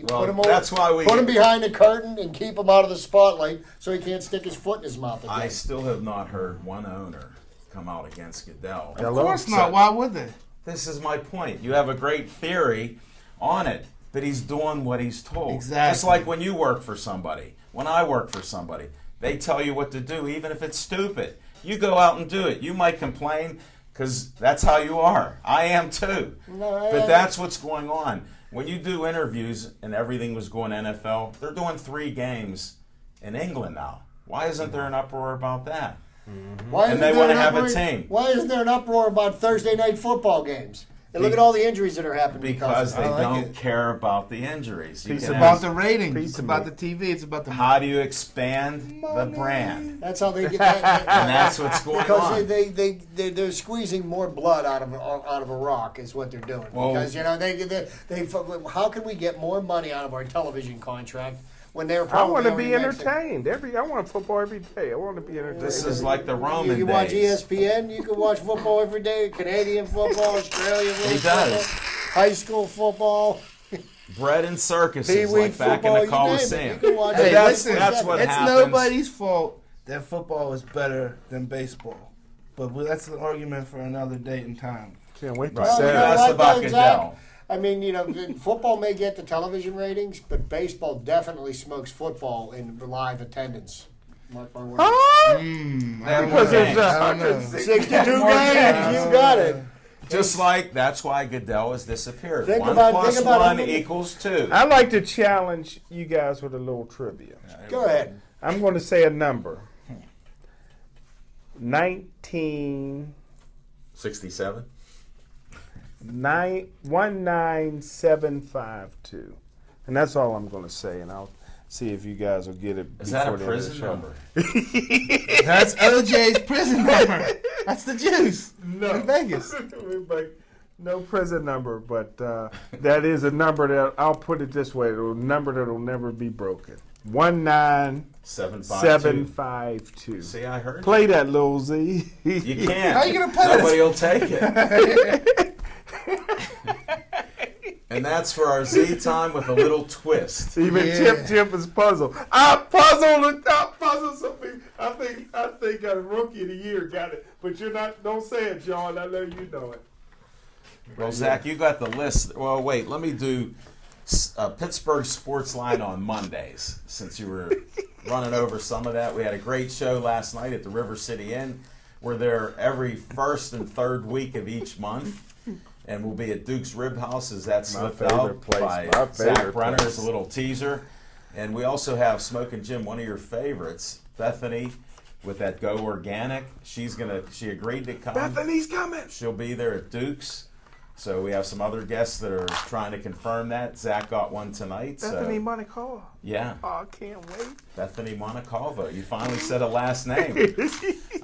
Well, put him that's why we put him behind the curtain and keep him out of the spotlight so he can't stick his foot in his mouth again. I still have not heard one owner come out against Goodell. Of course not. Why would they? This is my point. You have a great theory on it, but he's doing what he's told. Exactly. Just like when you work for somebody, when I work for somebody, they tell you what to do, even if it's stupid. You go out and do it. You might complain because that's how you are. I am too. But that's what's going on. When you do interviews and everything was going NFL, they're doing 3 games in England now. Why isn't there an uproar about that? And they want to have a team. Why isn't there an uproar about Thursday night football games? And look at all the injuries that are happening Because they I like don't it. care about the injuries. You It's can about ask, the ratings. Piece It's of about meat. the TV. It's about the. how do you expand the brand? That's how they get that. And that's what's going because on. they're squeezing more blood out of a rock is what they're doing. Well- Because they how can we get more money out of our television contract when they were I probably want to already be mentioned. entertained. I want football every day. I want to be entertained. This is like the Roman You can watch days. ESPN. You can watch football every day. Canadian football, Australian He football, does. high school football, Bread and circuses, Pee-wee like back football. in You the name it. Coliseum. You can watch Hey, it. that's what it's happens. nobody's fault that football is better than baseball. But that's an argument for another date and time. Can't wait to Right. Well, say you know that. That's what, about though, Goodell. Zach? I mean, football may get the television ratings, but baseball definitely smokes football in live attendance. Mark my words. Oh, They have because more there's games. I don't know. 62 games. You got it. Just like that's why Goodell has disappeared. Think One about- plus think about how one many- equals 2. I'd like to challenge you guys with a little trivia. Go ahead. I'm going to say a number. 67. 19752. And that's all I'm going to say, and I'll see if you guys will get it Is that a before the end of the prison show. number? That's OJ's prison number. That's the juice. No. In Vegas. No prison number, but that is a number that, I'll put it this way, a number that will never be broken. 752. 19752. See, I heard. Play that, Lil Z. You can't. How you gonna put it? Nobody will take it. And that's for our Z time with a little twist. Even Yeah. Chip is puzzled. I puzzled something. I think a rookie of the year got it. But you're not, don't say it, John. I know you know it. Well, Zach, you got the list. Well, wait, let me do Pittsburgh Sports Line on Mondays, since you were running over some of that. We had a great show last night at the River City Inn. We're there every first and third week of each month. And we'll be at Duke's Rib House as that slipped favorite out place, by my Zach favorite Brenner place. as a little teaser. And we also have Smokin' Jim, one of your favorites, Bethany, with that Go Organic. She agreed to come. Bethany's coming. She'll be there at Duke's. So we have some other guests that are trying to confirm that. Zach got one tonight. Bethany So Monaco. yeah, Oh, I can't wait. Bethany Monacalvo. You finally said a last name. Until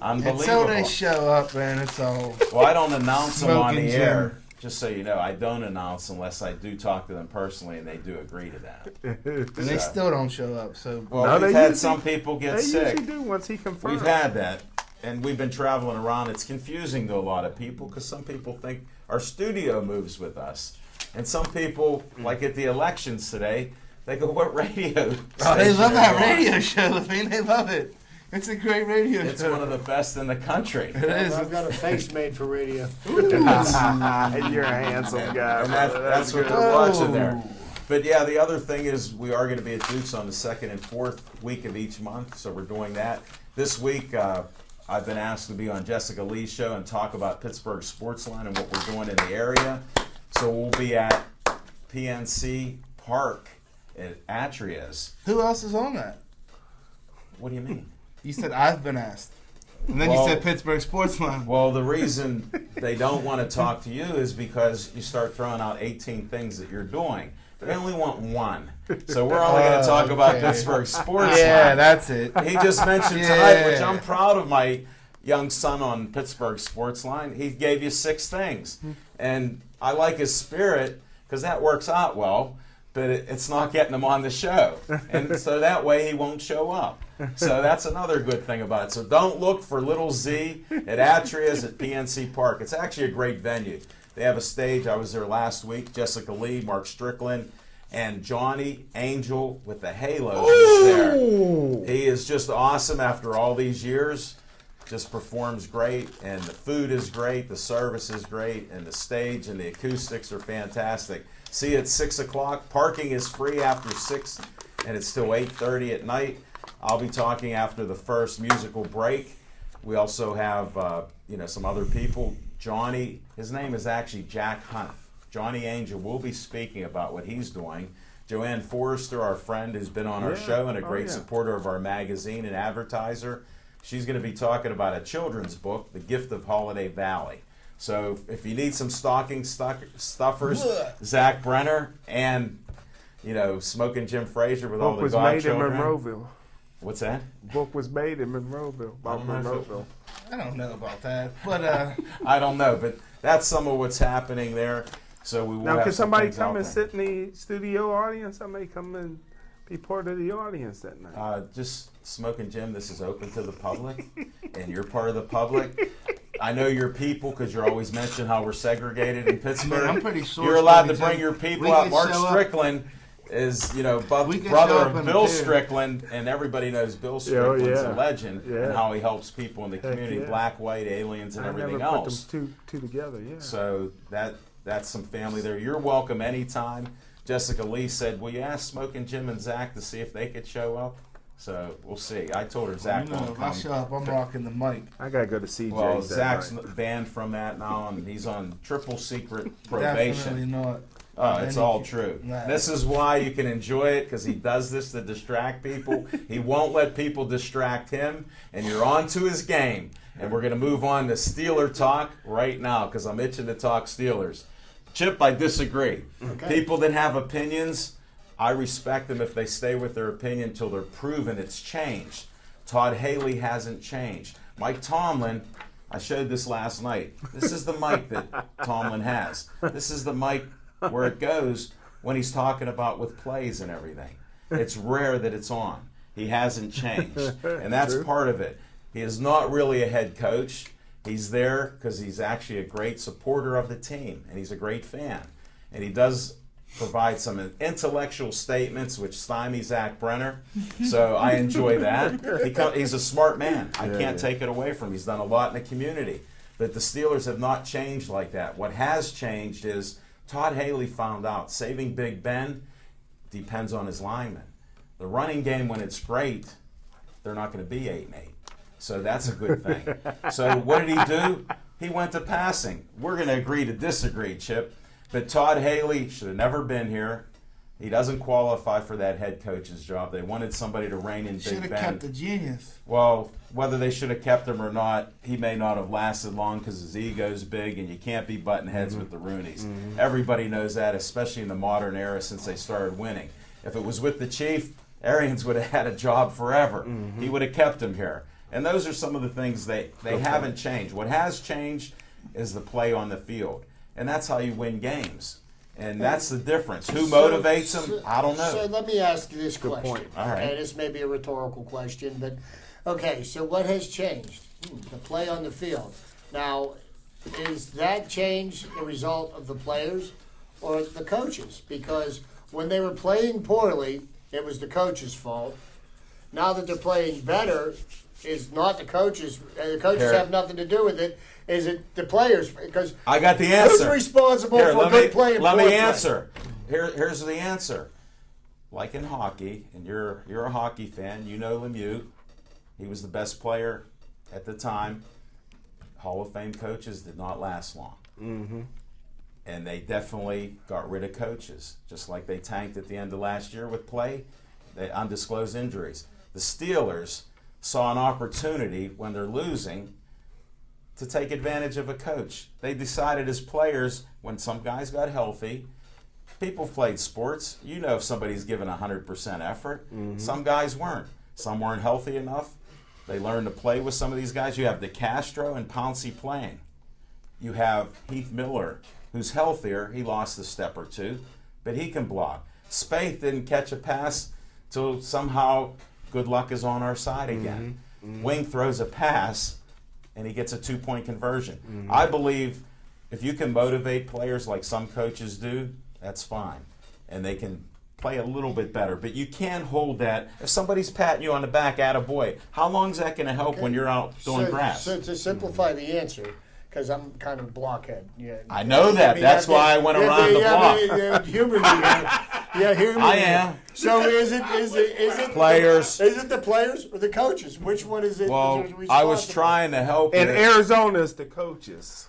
Unbelievable. they show up, and it's all. Well, I don't announce them on Smoking the Jim. air. Just so you know, I don't announce unless I do talk to them personally and they do agree to that. And they still don't show up. So Well, No, we've they had usually- some people get They sick. usually do once he confirms. We've had that, and we've been traveling around. It's confusing to a lot of people because some people think our studio moves with us, and some people, like at the elections today, they go, "What radio?" oh, they station love are that you on?" radio show. I mean, they love it. It's a great radio It's show. one of the best in the country. It is. I've got a face made for radio. You're a handsome guy. And brother. that's what good. they're watching there. Oh. But yeah, the other thing is we are going to be at Duke's on the second and fourth week of each month, so we're doing that. This week, I've been asked to be on Jessica Lee's show and talk about Pittsburgh Sports Line and what we're doing in the area. So we'll be at PNC Park at Atria's. Who else is on that? What do you mean? You said I've been asked. And then Well- you said Pittsburgh Sports Line. Well, the reason they don't want to talk to you is because you start throwing out 18 things that you're doing. They only want one. So we're only going to talk about Okay. Pittsburgh Sports Yeah, Line. that's it. He just mentioned tonight, which I'm proud of my young son on Pittsburgh Sports Line. He gave you 6 things. And I like his spirit because that works out well, but it's not getting him on the show. And so that way he won't show up. So that's another good thing about it. So don't look for Little Z at Atria's at PNC Park. It's actually a great venue. They have a stage. I was there last week. Jessica Lee, Mark Strickland, and Johnny Angel with the Halos is there. He is just awesome after all these years. Just performs great, and the food is great, the service is great, and the stage and the acoustics are fantastic. See you at 6 o'clock. Parking is free after 6, and it's till 8:30 at night. I'll be talking after the first musical break. We also have some other people. Johnny, his name is actually Jack Hunt. Johnny Angel will be speaking about what he's doing. Joanne Forrester, our friend, has been on our show and a great supporter of our magazine and advertiser. She's going to be talking about a children's book, The Gift of Holiday Valley. So if you need some stocking stuffers, Zach Brenner and Smokin' Jim Frazier with all Book the was made in godchildren. Monroeville. What's that? Book was made in Monroeville. About Monroeville. I don't know about that. But I don't know, but that's some of what's happening there. So we will Now, have can some somebody things come out and there. sit in the studio audience? I may come and Be part of the audience that night. Just Smoking Jim, this is open to the public, and you're part of the public. I know your people because you're always mentioning how we're segregated in Pittsburgh. Man, I'm pretty sure You're allowed to Smoking bring Jim, your people we out. can Mark show up. Strickland is, We can brother show up in of a Bill pair. Strickland, and everybody knows Bill Strickland's a legend Yeah. and how he helps people in the Heck community, yeah. black, white, aliens, and I everything never else. put them two together. Yeah. So that's some family there. You're welcome anytime. Jessica Lee said, will you ask Smoking Jim and Zach to see if they could show up? So we'll see. I told her Zach won't if I come. show up, I'm rocking the mic. I gotta go to CJ's. Well, that Zach's night. banned from that now, and he's on triple secret Definitely probation. not. Oh, it's Any- all true. Nah. This is why you can enjoy it, because he does this to distract people. He won't let people distract him, and you're on to his game. And we're going to move on to Steeler talk right now, because I'm itching to talk Steelers. Chip, I disagree. Okay. People that have opinions, I respect them if they stay with their opinion until they're proven it's changed. Todd Haley hasn't changed. Mike Tomlin, I showed this last night. This is the mic that Tomlin has. This is the mic where it goes when he's talking about with plays and everything. It's rare that it's on. He hasn't changed. And that's part of it. He is not really a head coach. He's there because he's actually a great supporter of the team, and he's a great fan. And he does provide some intellectual statements which stymie Zach Brenner. So I enjoy that. He's a smart man. I can't take it away from him. He's done a lot in the community. But the Steelers have not changed like that. What has changed is Todd Haley found out saving Big Ben depends on his linemen. The running game, when it's great, they're not going to be 8-8. So that's a good thing. So what did he do? He went to passing. We're going to agree to disagree, Chip. But Todd Haley should have never been here. He doesn't qualify for that head coach's job. They wanted somebody to rein in Should Big have kept Ben. the genius. Well, whether they should have kept him or not, he may not have lasted long because his ego's big, and you can't be butting heads with the Rooneys. Everybody knows that, especially in the modern era since they started winning. If it was with the Chief, Arians would have had a job forever. He would have kept him here. And those are some of the things they haven't changed. What has changed is the play on the field. And that's how you win games. And that's the difference. Who motivates them? I don't know. So let me ask you this question. point. All right. Okay, this may be a rhetorical question, but okay, so what has changed? The play on the field. Now, is that change the result of the players or the coaches? Because when they were playing poorly, it was the coach's fault. Now that they're playing better, is not the coaches. The coaches Here. have nothing to do with it. Is it the players? Because I got the who's answer. responsible Here, for let good me, play and let poor me play? answer. Here's the answer. Like in hockey, and you're a hockey fan, you know Lemieux. He was the best player at the time. Hall of Fame coaches did not last long. And they definitely got rid of coaches, just like they tanked at the end of last year with play, undisclosed injuries. The Steelers saw an opportunity when they're losing to take advantage of a coach. They decided as players, when some guys got healthy, people played sports. You know if somebody's given 100% effort. Some guys weren't. Some weren't healthy enough. They learned to play with some of these guys. You have DeCastro and Pouncey playing. You have Heath Miller, who's healthier. He lost a step or two, but he can block. Spaeth didn't catch a pass till somehow good luck is on our side again. Wing throws a pass, and he gets a 2-point conversion. I believe if you can motivate players like some coaches do, that's fine. And they can play a little bit better. But you can't hold that. If somebody's patting you on the back, attaboy, how long is that going to help when you're out doing grass? So to simplify the answer, because I'm kind of a blockhead. Yeah, I know that. That's why I went around the block. Humor me. Yeah, humor me. I am. So is it Players. Is it the players or the coaches? Which one is it? Well, that's I was responsible? trying to help In you, Arizona, it's the coaches.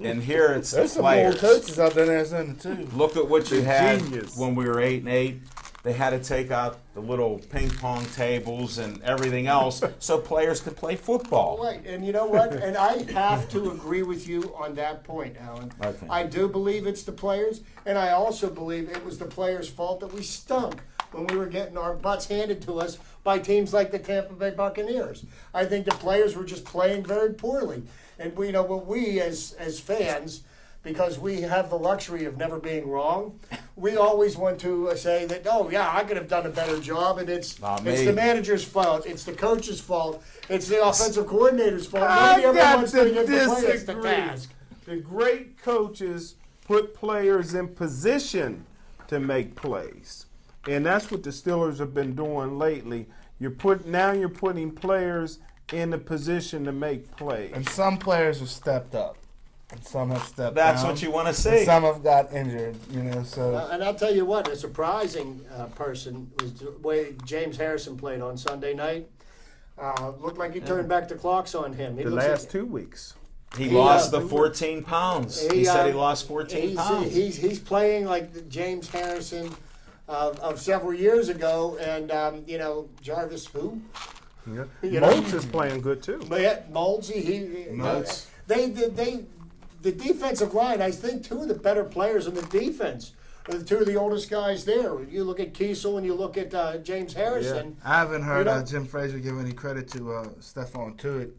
and here it's the There's some players. old coaches out there that's in it too. Look at what you had Genius. when we were 8-8. They had to take out the little ping pong tables and everything else so players could play football. Right, and you know what? And I have to agree with you on that point, Alan. Okay. I do believe it's the players, and I also believe it was the players' fault that we stunk when we were getting our butts handed to us by teams like the Tampa Bay Buccaneers. I think the players were just playing very poorly, and we as fans because we have the luxury of never being wrong, we always want to say that, oh, yeah, I could have done a better job, and it's the manager's fault, it's the coach's fault, it's the offensive coordinator's fault. Nobody ever wants to get the players to task. The great coaches put players in position to make plays. And that's what the Steelers have been doing lately. You're putting players in a position to make plays. And some players have stepped up. And some have stepped That's down. what you want to And see. some have got injured, so. And I'll tell you what, a surprising person was the way James Harrison played on Sunday night. Looked like he turned back the clocks on him. The last 2 weeks. He lost the 14 pounds. He said he lost 14 pounds. He's playing like the James Harrison of several years ago, and Jarvis who? Yeah. You know? Moulds is playing good too. But yeah, Moldsy, the defensive line, I think two of the better players in the defense are the two of the oldest guys there. You look at Kiesel and you look at James Harrison. I haven't heard Jim Frazier give any credit to Stephon Tuitt,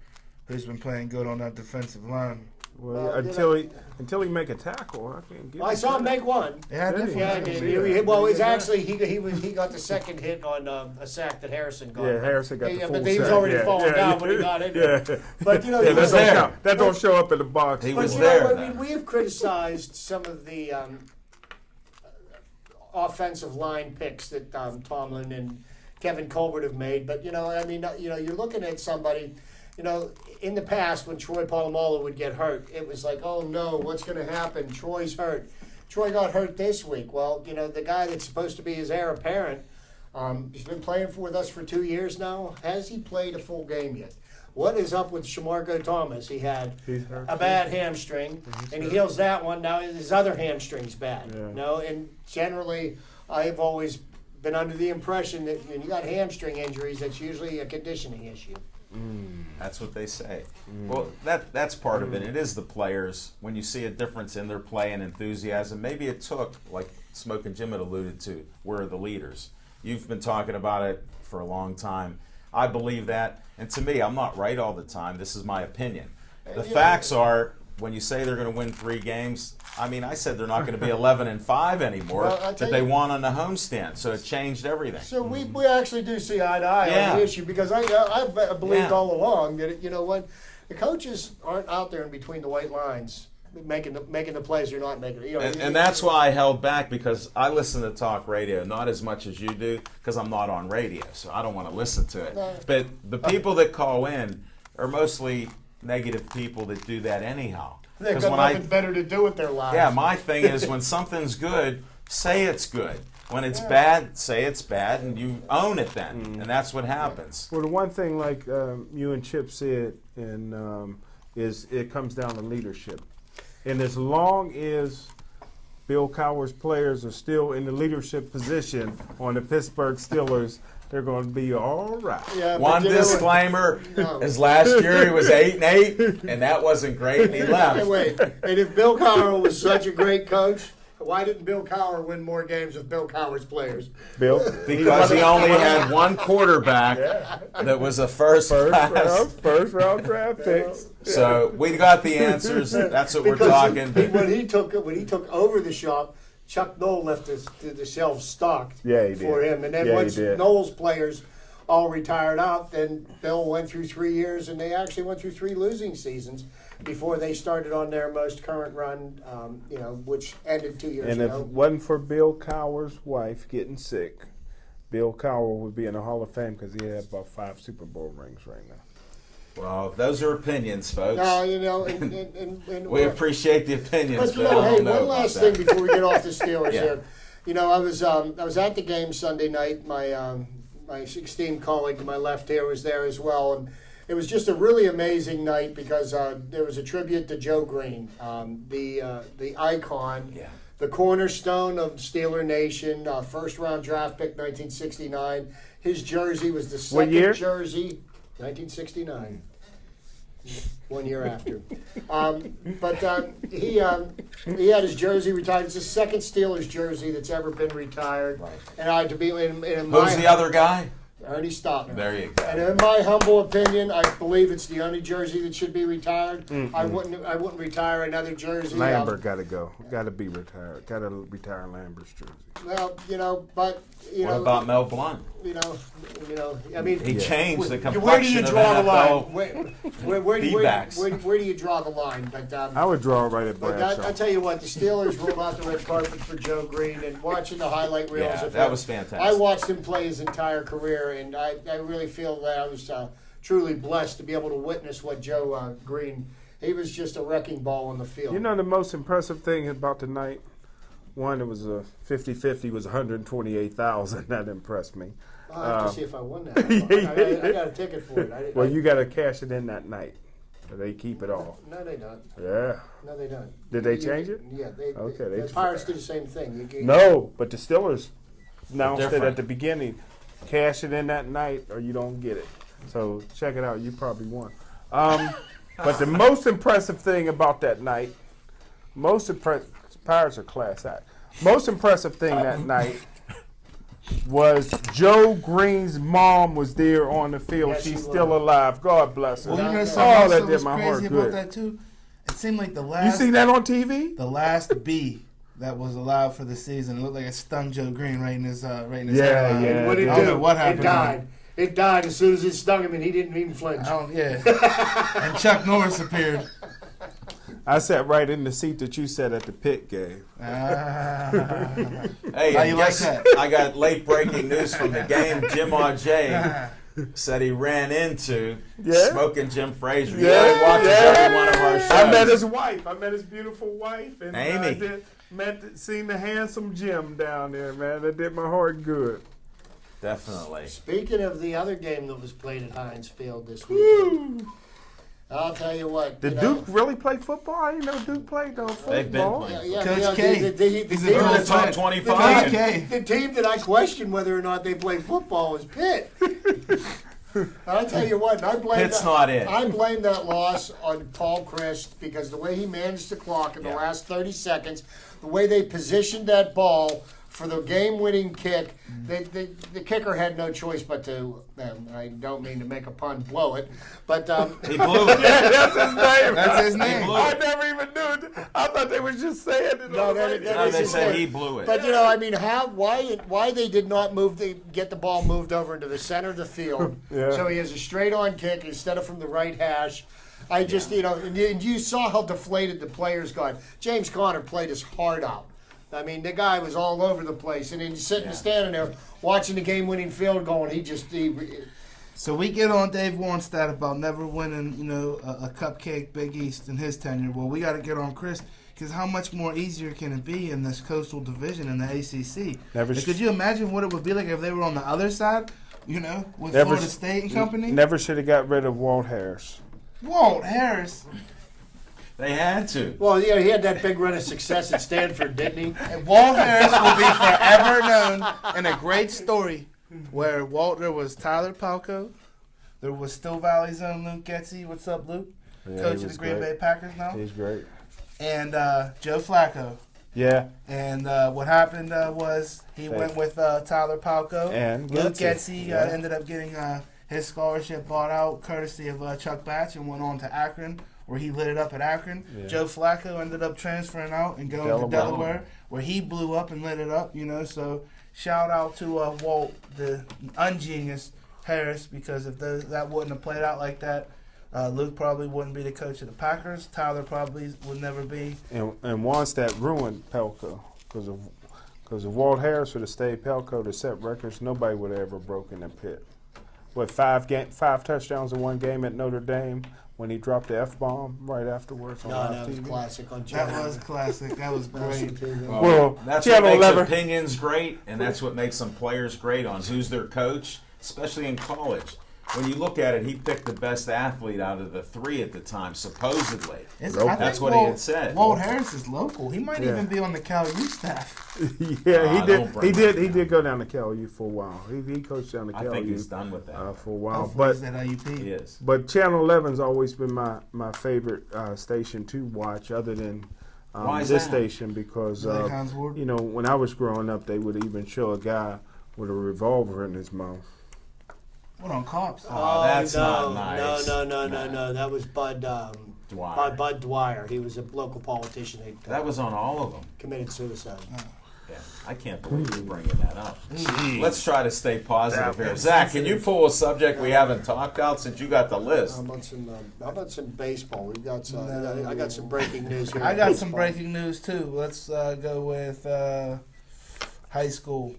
who's been playing good on that defensive line. Well, until he make a tackle, I can't give. I saw him make one. Yeah, definitely. Yeah, it's actually he got the second hit on a sack that Harrison got. Yeah, Harrison got the full but he was sack. already falling down when he got in there. Yeah. But that don't show up in the box. He but was there. I mean, we have criticized some of the offensive line picks that Tomlin and Kevin Colbert have made. But you're looking at somebody. In the past, when Troy Polamalu would get hurt, it was like, oh no, what's going to happen? Troy's hurt. Troy got hurt this week. Well, the guy that's supposed to be his heir apparent, he's been playing with us for 2 years now. Has he played a full game yet? What is up with Shamarko Thomas? He had a bad hamstring, and he heals that one. Now his other hamstring's bad. Yeah. And generally, I've always been under the impression that when you got hamstring injuries, that's usually a conditioning issue. That's what they say. Well, that's part of it. It is the players. When you see a difference in their play and enthusiasm, maybe it took, like Smokin' Jim had alluded to, we're the leaders. You've been talking about it for a long time. I believe that. And to me, I'm not right all the time. This is my opinion. The facts are, when you say they're going to win 3 games, I said they're not going to be 11-5 anymore, that they won on the homestand. So it changed everything. So we actually do see eye to eye on the issue, because I believed all along that the coaches aren't out there in between the white lines making the plays or not making it. And that's why I held back, because I listen to talk radio, not as much as you do, because I'm not on radio, so I don't want to listen to it. No. But the people that call in are mostly negative people that do that anyhow. They've got nothing better to do with their lives. Yeah, my thing is, when something's good, say it's good. When it's bad, say it's bad, and you own it then. And that's what happens. Well, the one thing, like you and Chip said, is it comes down to leadership. And as long as Bill Cowher's players are still in the leadership position on the Pittsburgh Steelers, they're going to be all right. Yeah, One disclaimer is last year he was 8-8, and that wasn't great, and he left. Hey, wait, and if Bill Cowher was such a great coach, why didn't Bill Cowher win more games with Bill Cowher's players? Bill? Because he only had one quarterback that was a first round draft picks. So we got the answers. That's what we're talking. When he took over the shop, Chuck Noll left the shelves stocked for him. And then once Noll's players all retired out, then Bill went through 3 years, and they actually went through 3 losing seasons before they started on their most current run, which ended 2 years ago. And if it wasn't for Bill Cowher's wife getting sick, Bill Cowher would be in the Hall of Fame, because he had about 5 Super Bowl rings right now. Well, those are opinions, folks. No, and we appreciate the opinions, but hey, one last thing before we get off the Steelers here. I was at the game Sunday night. My esteemed colleague to my left here was there as well, and it was just a really amazing night, because there was a tribute to Joe Green, the icon, the cornerstone of Steeler Nation, first round draft pick, 1969. His jersey was the second jersey. 1969, 1 year after. But he had his jersey retired. It's the second Steelers jersey that's ever been retired. Right. And to be in who's the other guy? Ernie Stotner. There you go. And in my humble opinion, I believe it's the only jersey that should be retired. I wouldn't retire another jersey. Lambert got to go. Got to be retired. Got to retire Lambert's jersey. Well, but What about Mel Blunt? I mean, He changed the complexion where do you draw the line? NFL. Where D-backs. do you draw the line? But I would draw right at But Bradshaw. I tell you what, the Steelers rolled out the red carpet for Joe Green, and watching the highlight reels Yeah, of that him, was fantastic. I watched him play his entire career, and I really feel that I was truly blessed to be able to witness what Joe Green. He was just a wrecking ball on the field. You know the most impressive thing about the night? One, it was a 50-50, was 128,000. That impressed me. I'll have to see if I won that. I got a ticket for it. Well, you got to cash it in that night. They keep it all. No, they don't. Yeah. No, they don't. Did they change it? Yeah. Okay, The Pirates do the same thing. No, but the Steelers announced it different. at the beginning. Cash it in that night or you don't get it. So check it out. You probably won. But the most impressive thing about that night, Pirates are class act. Most impressive thing that night was Joe Green's mom was there on the field. Yes, She's she still was. alive. God bless her. Well, you know Oh, something that else that did was my heart crazy good. about that too? It seemed like the You last seen that on TV? the last B that was allowed for the season. It looked like it stung Joe Green right in his Yeah, hairline. yeah. What did I it don't do? know what happened. It died. It died as soon as it stung him, and he didn't even flinch. And Chuck Norris appeared. I sat right in the seat that you sat at the pit game. Hey, How and you like guess that? I got late breaking news from the game. Jim Ajay said he ran into Yeah? Smoking Jim Frazier. Yeah, He watches yeah. every one of our shows. I met his wife. I met his beautiful wife. And Amy. seen the handsome Jim down there, man. That did my heart good. Definitely. Speaking of the other game that was played at Heinz Field this weekend, I'll tell you what. Did Duke really play football? I didn't know Duke played no football. They've been playing. Coach K. The He's a team good that- top player. 25. Coach K. The team that I question whether or not they play football was Pitt. I'll tell you what, I blame Pitt's that, not in. I blame that loss on Paul Christ because the way he managed the clock in the Yeah. last 30 seconds, the way they positioned that ball for the game-winning kick, the kicker had no choice but to, I don't mean to make a pun, blow it, but He blew it. That's his name. That's his name. I never even knew it. I thought they was just saying it. No, on the that- radio. that No, was they his said name. he blew it. But I mean, why they did not get the ball moved over into the center of the field, Yeah. so he has a straight-on kick instead of from the right hash. I just, and you saw how deflated the players got. James Conner played his heart out. I mean, the guy was all over the place, and then he's standing there watching the game-winning field goal, and he So we get on Dave Warnstead about never winning, a cupcake Big East in his tenure. Well, we got to get on Chris because how much more easier can it be in this Coastal Division in the ACC? Could you imagine what it would be like if they were on the other side, with Florida State and company? Never should have got rid of Walt Harris. Walt Harris. They had to. Well, he had that big run of success at Stanford, didn't he? And Walt Harris will be forever known in a great story where Walter was Tyler Palco. There was Still Valley's own Luke Getzey. What's up, Luke? Yeah, Coach he of the was Green great. Bay Packers now. He's great. And Joe Flacco. Yeah. And what happened was he went with Tyler Palco. And Luke Getzey. Getzey Yeah. ended up getting his scholarship bought out courtesy of Chuck Batch and went on to Akron, where he lit it up at Akron. Yeah. Joe Flacco ended up transferring out and going to Delaware, where he blew up and lit it up, So shout out to Walt, the ungenius Harris, because if that wouldn't have played out like that, Luke probably wouldn't be the coach of the Packers. Tyler probably would never be. And once that ruined Pelco because if Walt Harris would have stayed Pelco to set records, nobody would have ever broken the Pitt. With 5 touchdowns in one game at Notre Dame when he dropped the F-bomb right afterwards on live that was TV. classic on That Channel. was classic. That was great. Well, That's what Channel makes 11. opinions great, and that's what makes some players great on who's their coach, especially in college. When you look at it, he picked the best athlete out of the 3 at the time, supposedly. I That's think what he had said. Walt Harris is local. He might Yeah. even be on the Cal U staff. Yeah, he don't did. bring He that did. up. He did go down to CalU for a while. He coached down to I CalU think he's done with that. for a while. Hopefully But he's at IUP. He is. But Channel 11's always been my favorite station to watch, other than Why is this that? station, because Like Hans Ward? when I was growing up, they would even show a guy with a revolver in his mouth. What on cops? Oh, that's no, not nice. No. That was Bud Dwyer. Bud Dwyer. He was a local politician. That was on all of them. Committed suicide. Yeah, I can't believe you're bringing that up. Jeez. Let's try to stay positive That here. was Zach, can you sensitive. pull a subject we haven't talked about since you got the list? How about some baseball? We've got some. No. I got some breaking news here. I in got some baseball. breaking news too. Let's go with high school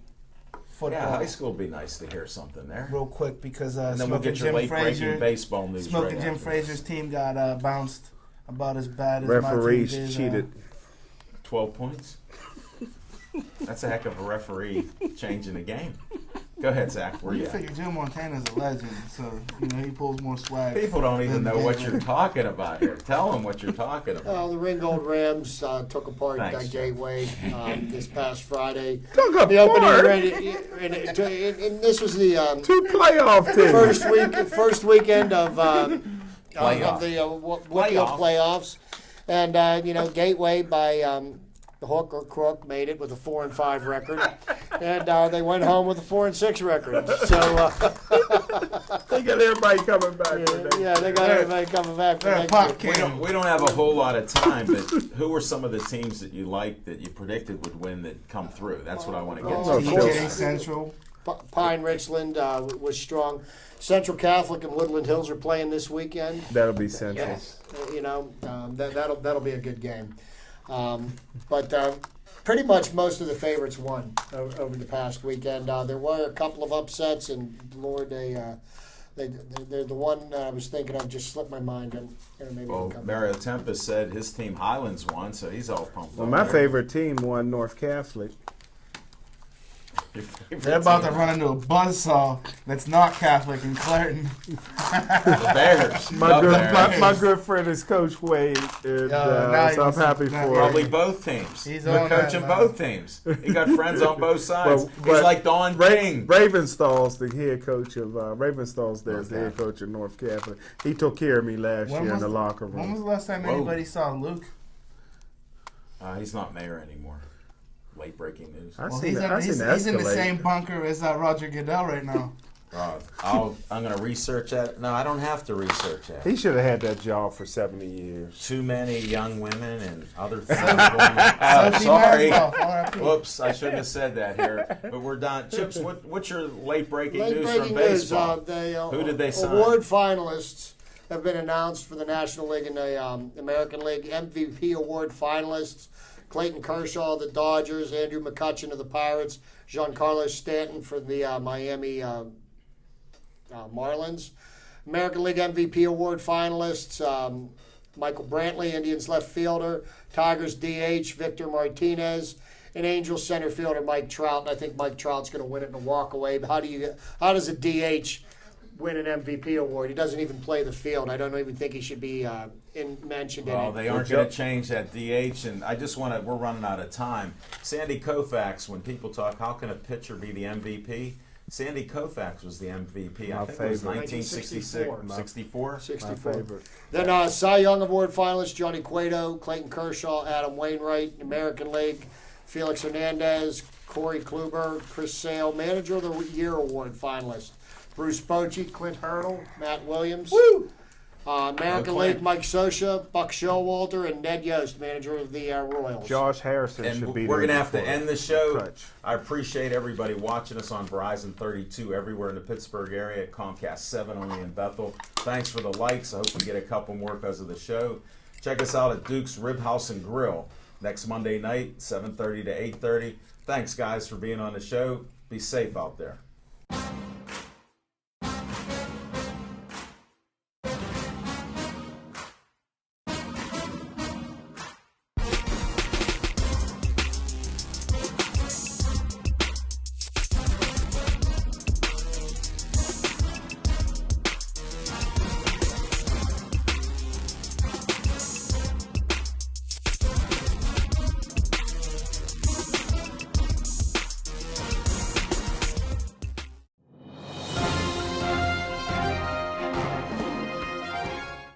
football. Yeah, high school would be nice to hear something there. Real quick because And then we'll Smoking get your Jim late-breaking Frazier, baseball news Smoking right Jim after Frazier's team got bounced about as bad as Referees my team did. cheated. 12 points? That's a heck of a referee changing the game. Go ahead, Zach. Where You you at? figure Joe Montana's a legend, so he pulls more swag. People don't even than know what Gateway. you're talking about here. Tell them what you're talking about. The Ringgold Rams took apart Thanks, Joe. Gateway Mm-hmm. this past Friday. Took The opening, apart? and this was the Two playoff teams. first weekend of Playoff. the Whitfield playoffs, and Gateway by hook or crook made it with a 4-5 record, and they went home with a 4-6 record. So They got everybody coming back. they got everybody coming back for They're a next pop year. can. We don't have a whole lot of time, but who were some of the teams that you liked that you predicted would win that come through? That's what I want to get Oh, to. of course. TJ Central. Pine Richland was strong. Central Catholic and Woodland Hills are playing this weekend. That'll be Central. That'll be a good game. But pretty much most of the favorites won over the past weekend. There were a couple of upsets, and Lord, they're the one I was thinking of just slipped my mind. And maybe Well, it'll come Mario Tempest said his team Highlands won, so he's all pumped Well, up my there. favorite team won North Catholic. Your favorite They're about to team. run into a buzzsaw that's not Catholic in Clareton. The Bears. My The good, Bears. my good friend is Coach Wade, and now so I'm he's- happy now- for Probably him. both teams. He's We're on that coaching line. both teams. He got friends on both sides. Well, He's but like Don King. Ravenstall's the head coach of Ravenstall's there is the Okay. head coach of North Catholic. He took care of me last When year in was the the- locker When was room. the last time Whoa. anybody saw Luke? He's not mayor anymore. Late breaking news. I Well, seen he's, that- I seen he's that in the escalate. same bunker as Roger Goodell right now. I'm going to research that. No, I don't have to research that. He should have had that job for 70 years. Too many young women and other things going on. Oh, Sophie sorry. Maslow, RIP. Whoops, I shouldn't have said that here. But we're done. Chips, what's your late breaking Late news breaking from news. baseball? Who did they sign? Award finalists have been announced for the National League and the American League. MVP award finalists: Clayton Kershaw of the Dodgers, Andrew McCutchen of the Pirates, Giancarlo Stanton for the Miami Marlins. American League MVP award finalists: Michael Brantley, Indians left fielder; Tigers DH Victor Martinez; and Angels center fielder Mike Trout. And I think Mike Trout's going to win it in a walk-away. But how does a DH win an MVP award? He doesn't even play the field. I don't even think he should be mentioned Well, in it. they aren't going to change that DH, and I just want to. We're running out of time. Sandy Koufax. When people talk, how can a pitcher be the MVP? Sandy Koufax was the MVP. I My think it was favorite. 1966, 1964. 64. My 64. favorite. Then Cy Young Award finalists: Johnny Cueto, Clayton Kershaw, Adam Wainwright. American League: Felix Hernandez, Corey Kluber, Chris Sale. Manager of the Year Award finalists: Bruce Bochy, Clint Hurdle, Matt Williams. American Clint. League: Mike Scioscia, Buck Showalter, and Ned Yost, manager of the Royals. Josh Harrison should And be we're there going to have to before end the show. Crutch. I appreciate everybody watching us on Verizon 32 everywhere in the Pittsburgh area, at Comcast 7 only in Bethel. Thanks for the likes. I hope we get a couple more because of the show. Check us out at Duke's Rib House and Grill next Monday night, 7:30 to 8:30. Thanks, guys, for being on the show. Be safe out there.